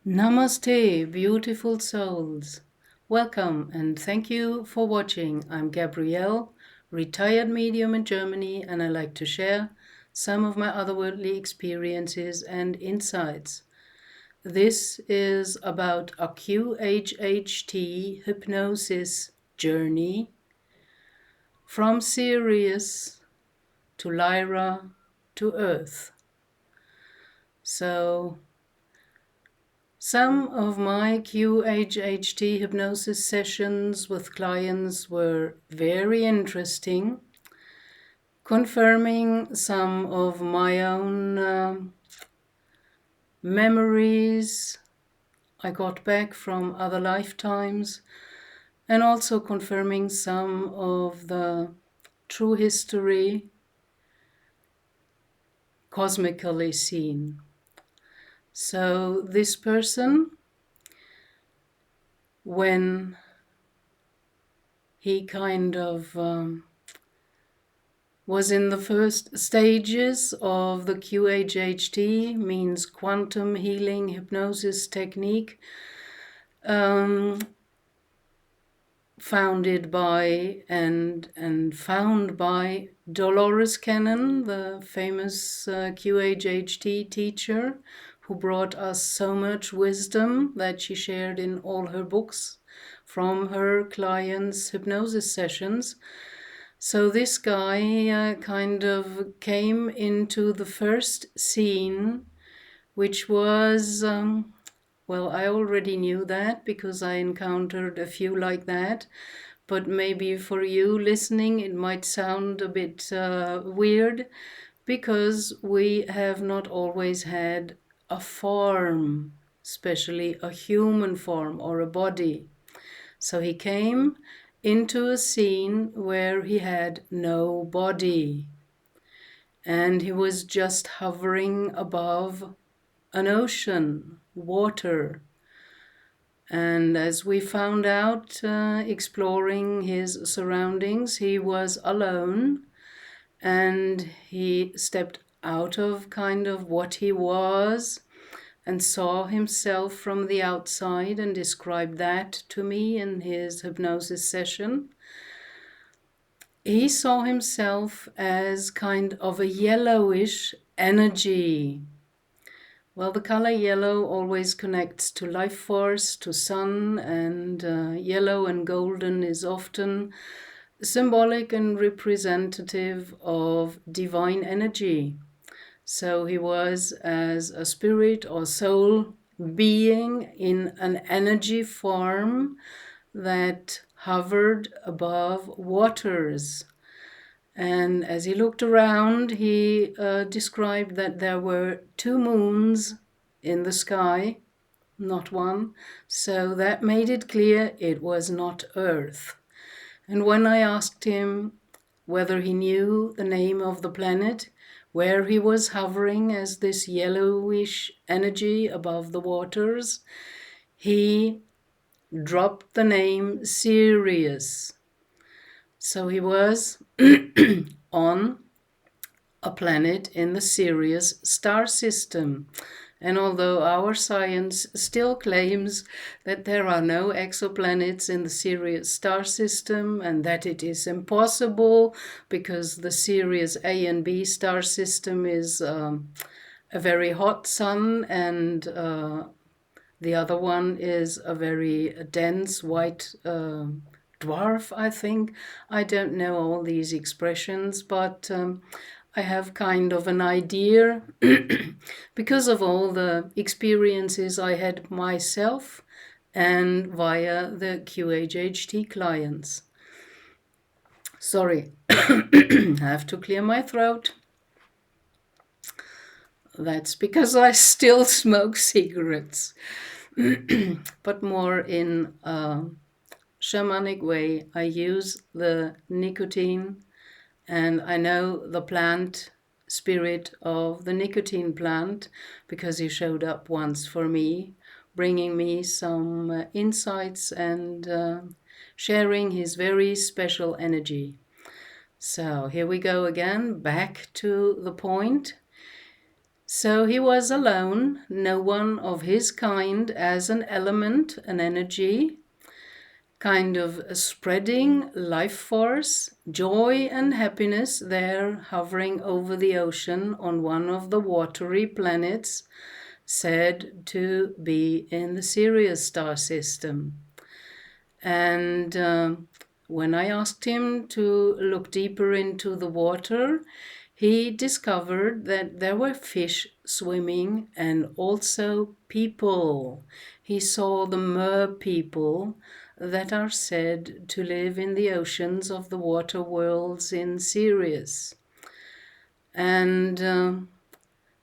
Namaste, beautiful souls. Welcome and thank you for watching. I'm Gabrielle, retired medium in Germany, and I like to share some of my otherworldly experiences and insights. This is about a QHHT hypnosis journey from Sirius to Lyra to Earth. So, some of my QHHT hypnosis sessions with clients were very interesting, confirming some of my own memories I got back from other lifetimes, and also confirming some of the true history cosmically seen. So this person, when he kind of was in the first stages of the QHHT, means quantum healing hypnosis technique, founded by and found by Dolores Cannon, the famous QHHT teacher, who brought us so much wisdom that she shared in all her books from her clients' hypnosis sessions. So this guy kind of came into the first scene, which was, well, I already knew that because I encountered a few like that, but maybe for you listening it might sound a bit weird, because we have not always had a form, especially a human form or a body. So he came into a scene where he had no body, and he was just hovering above an ocean, water. And as we found out, exploring his surroundings, he was alone, and he stepped out of kind of what he was and saw himself from the outside and described that to me in his hypnosis session. He saw himself as kind of a yellowish energy. Well, the color yellow always connects to life force, to sun, and yellow and golden is often symbolic and representative of divine energy. So he was as a spirit or soul being in an energy form that hovered above waters. And as he looked around, he described that there were two moons in the sky, not one. So that made it clear it was not Earth. And when I asked him whether he knew the name of the planet where he was hovering as this yellowish energy above the waters, he dropped the name Sirius. So he was on a planet in the Sirius star system. And although our science still claims that there are no exoplanets in the Sirius star system and that it is impossible because the Sirius A and B star system is a very hot sun, and the other one is a very dense white dwarf, I think. I don't know all these expressions, but I have kind of an idea because of all the experiences I had myself and via the QHHT clients. Sorry, I have to clear my throat. That's because I still smoke cigarettes, but more in a shamanic way. I use the nicotine, and I know the plant spirit of the nicotine plant because he showed up once for me, bringing me some insights and sharing his very special energy. So here we go again, back to the point. So he was alone, no one of his kind as an element, an energy, kind of a spreading life force, joy and happiness there hovering over the ocean on one of the watery planets said to be in the Sirius star system. And when I asked him to look deeper into the water, he discovered that there were fish swimming and also people. He saw the merpeople that are said to live in the oceans of the water worlds in Sirius. And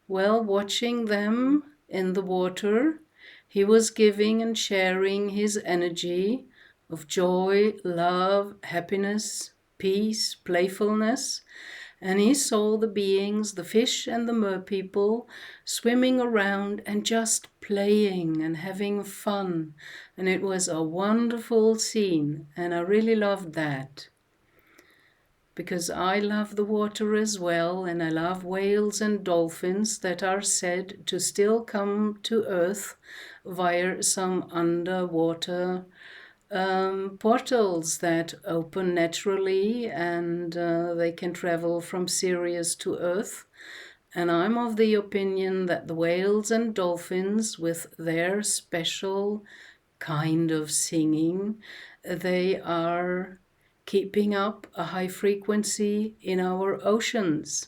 well, watching them in the water, he was giving and sharing his energy of joy, love, happiness, peace, playfulness, and he saw the beings, the fish and the merpeople, swimming around and just playing and having fun. And it was a wonderful scene, and I really loved that. Because I love the water as well, and I love whales and dolphins that are said to still come to Earth via some underwater portals that open naturally, and they can travel from Sirius to Earth. And I'm of the opinion that the whales and dolphins, with their special kind of singing, they are keeping up a high frequency in our oceans.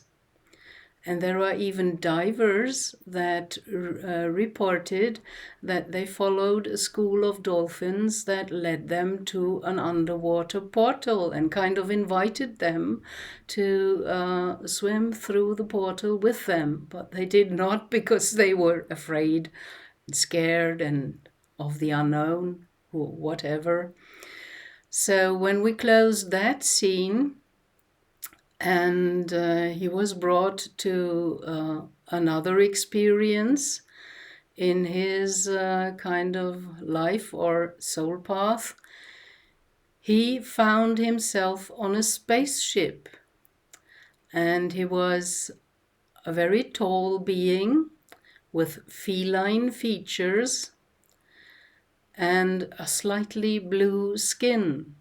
And there are even divers that reported that they followed a school of dolphins that led them to an underwater portal and kind of invited them to swim through the portal with them. But they did not, because they were afraid, scared, and of the unknown, or whatever. So when we closed that scene, and he was brought to another experience in his kind of life or soul path, he found himself on a spaceship. And he was a very tall being with feline features and a slightly blue skin.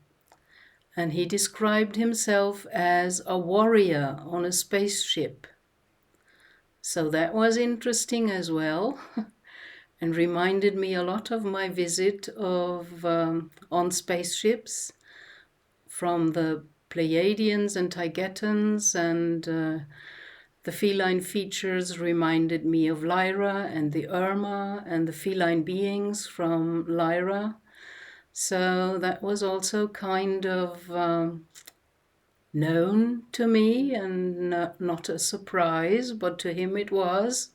And he described himself as a warrior on a spaceship. So that was interesting as well, and reminded me a lot of my visit of on spaceships from the Pleiadians and Taygetans, and the feline features reminded me of Lyra and the Irma and the feline beings from Lyra. So that was also kind of known to me, and not a surprise, but to him it was.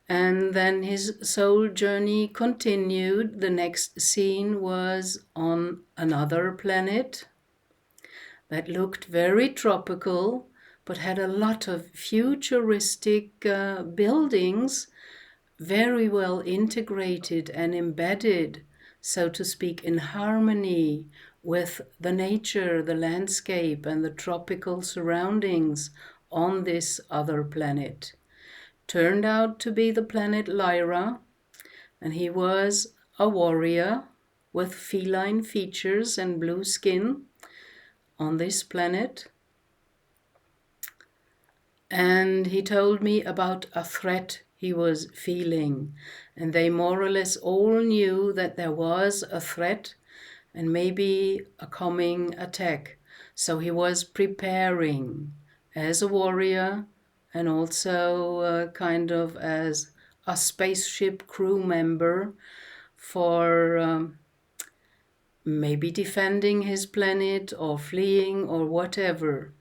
And then his soul journey continued. The next scene was on another planet that looked very tropical, but had a lot of futuristic buildings, very well integrated and embedded, so to speak, in harmony with the nature, the landscape, and the tropical surroundings on this other planet. Turned out to be the planet Lyra, and he was a warrior with feline features and blue skin on this planet. And he told me about a threat he was feeling, and they more or less all knew that there was a threat and maybe a coming attack. So he was preparing as a warrior, and also kind of as a spaceship crew member for maybe defending his planet or fleeing or whatever.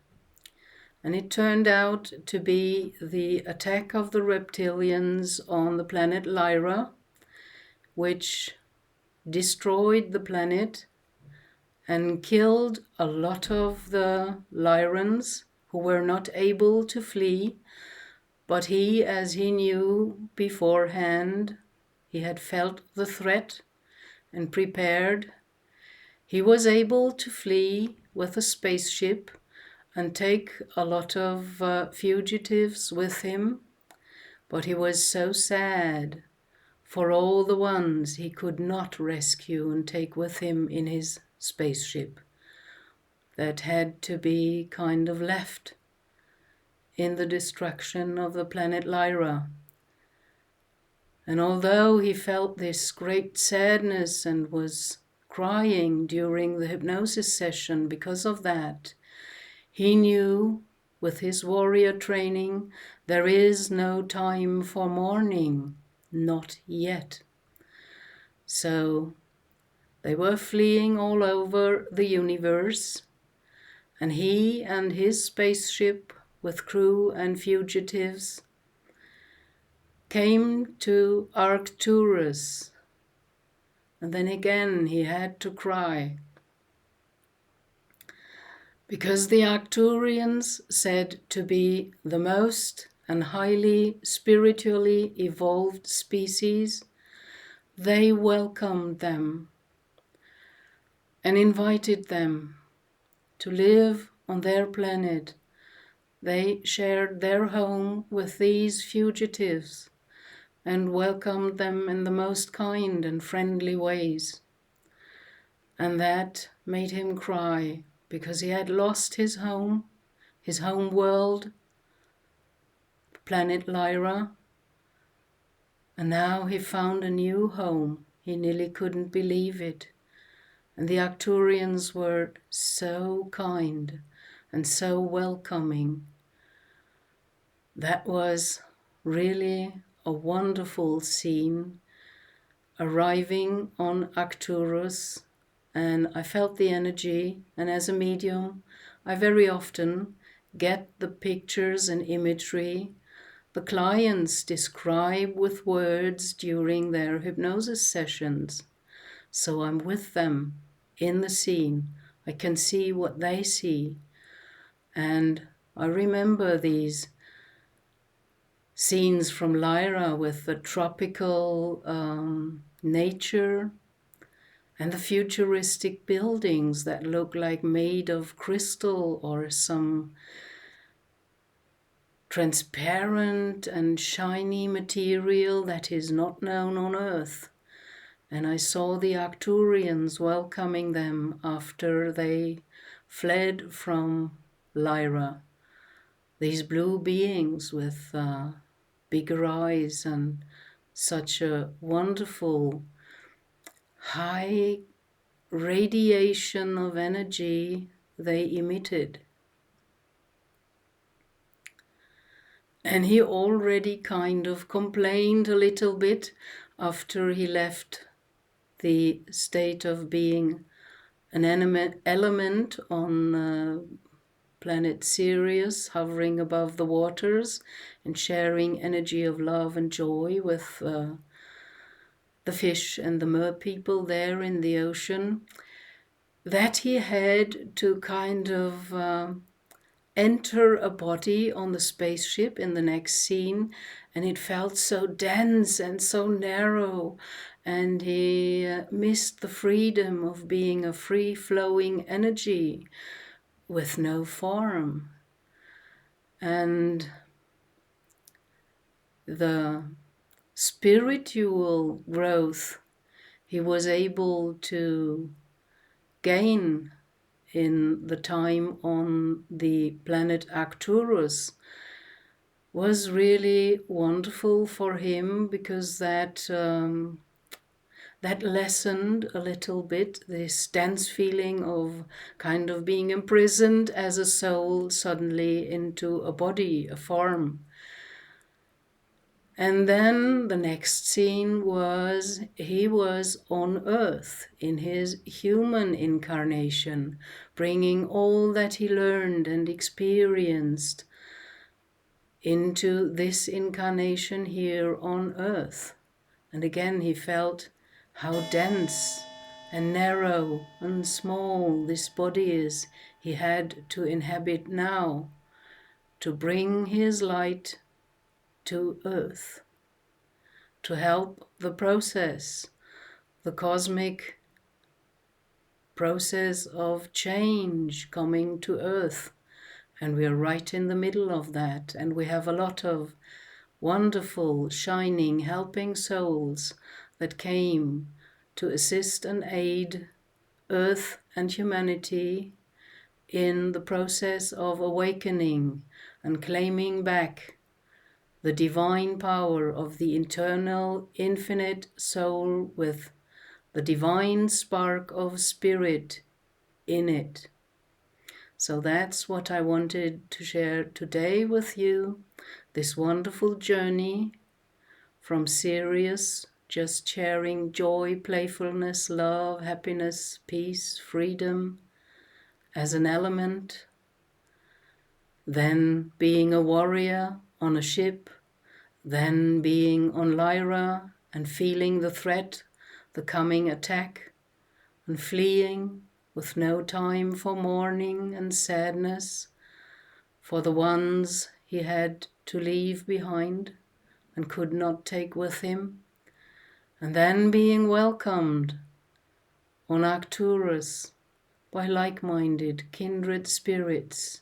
And it turned out to be the attack of the reptilians on the planet Lyra, which destroyed the planet and killed a lot of the Lyrans who were not able to flee. But he, as he knew beforehand, he had felt the threat and prepared. He was able to flee with a spaceship and take a lot of fugitives with him. But he was so sad for all the ones he could not rescue and take with him in his spaceship that had to be kind of left in the destruction of the planet Lyra. And although he felt this great sadness and was crying during the hypnosis session because of that, he knew with his warrior training there is no time for mourning, not yet. So they were fleeing all over the universe, and he and his spaceship with crew and fugitives came to Arcturus. And then again he had to cry, because the Arcturians, said to be the most and highly spiritually evolved species, they welcomed them and invited them to live on their planet. They shared their home with these fugitives and welcomed them in the most kind and friendly ways. And that made him cry, because he had lost his home world, planet Lyra, and now he found a new home. He nearly couldn't believe it. And the Arcturians were so kind and so welcoming. That was really a wonderful scene, arriving on Arcturus, and I felt the energy, and as a medium I very often get the pictures and imagery the clients describe with words during their hypnosis sessions. So I'm with them in the scene. I can see what they see, and I remember these scenes from Lyra with the tropical nature and the futuristic buildings that look like made of crystal or some transparent and shiny material that is not known on Earth. And I saw the Arcturians welcoming them after they fled from Lyra. These blue beings with bigger eyes and such a wonderful high radiation of energy they emitted. And he already kind of complained a little bit after he left the state of being an element on planet Sirius, hovering above the waters and sharing energy of love and joy with the fish and the merpeople there in the ocean, that he had to kind of enter a body on the spaceship in the next scene, and it felt so dense and so narrow, and he missed the freedom of being a free-flowing energy with no form. And the spiritual growth he was able to gain in the time on the planet Arcturus was really wonderful for him, because that lessened a little bit this dense feeling of kind of being imprisoned as a soul suddenly into a body, a form. And then the next scene was he was on Earth in his human incarnation, bringing all that he learned and experienced into this incarnation here on Earth. And again he felt how dense and narrow and small this body is he had to inhabit now to bring his light to Earth, to help the process, the cosmic process of change coming to Earth. And we are right in the middle of that, and we have a lot of wonderful, shining, helping souls that came to assist and aid Earth and humanity in the process of awakening and claiming back the divine power of the internal infinite soul with the divine spark of spirit in it. So that's what I wanted to share today with you, this wonderful journey from Sirius, just sharing joy, playfulness, love, happiness, peace, freedom as an element, then being a warrior on a ship, then being on Lyra and feeling the threat, the coming attack, and fleeing with no time for mourning and sadness for the ones he had to leave behind and could not take with him, and then being welcomed on Arcturus by like-minded kindred spirits,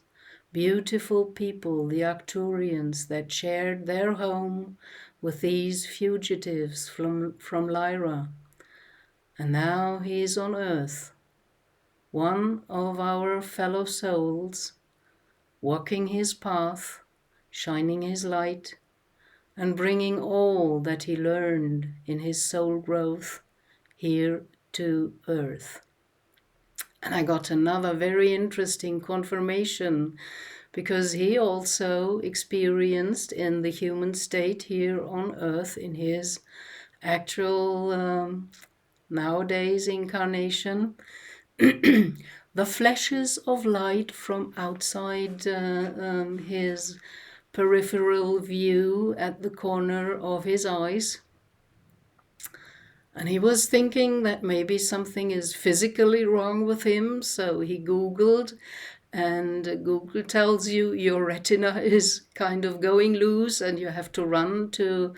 beautiful people, the Arcturians that shared their home with these fugitives from Lyra. And now he is on earth, one of our fellow souls, walking his path, shining his light, and bringing all that he learned in his soul growth here to earth. And I got another very interesting confirmation, because he also experienced in the human state here on earth in his actual nowadays incarnation, the flashes of light from outside his peripheral view at the corner of his eyes. And he was thinking that maybe something is physically wrong with him, so he Googled, and Google tells you your retina is kind of going loose and you have to run to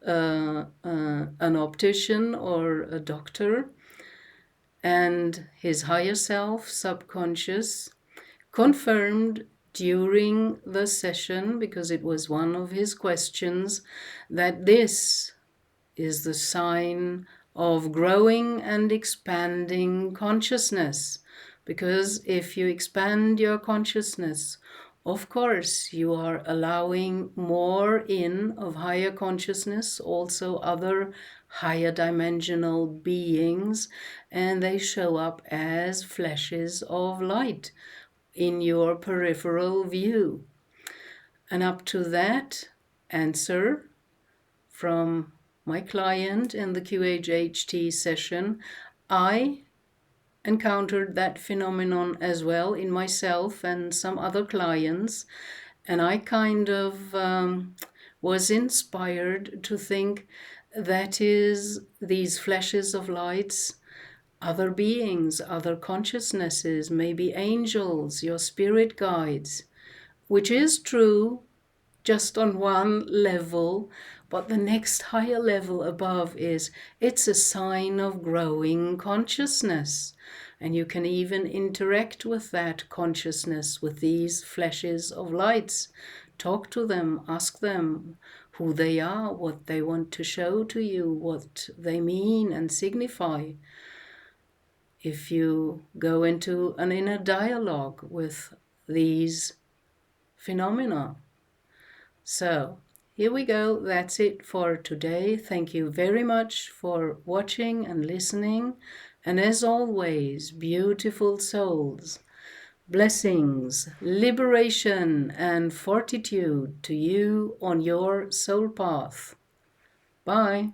an optician or a doctor. And his higher self, subconscious, confirmed during the session, because it was one of his questions, that this is the sign of growing and expanding consciousness. Because if you expand your consciousness, of course, you are allowing more in of higher consciousness, also other higher dimensional beings, and they show up as flashes of light in your peripheral view. And up to that answer from my client in the QHHT session, I encountered that phenomenon as well in myself and some other clients, and I kind of was inspired to think that is these flashes of lights, other beings, other consciousnesses, maybe angels, your spirit guides, which is true just on one level, but the next higher level above is it's a sign of growing consciousness. And you can even interact with that consciousness with these flashes of lights. Talk to them, ask them who they are, what they want to show to you, what they mean and signify. If you go into an inner dialogue with these phenomena. So here we go. That's it for today. Thank you very much for watching and listening. And as always, beautiful souls, blessings, liberation, and fortitude to you on your soul path. Bye.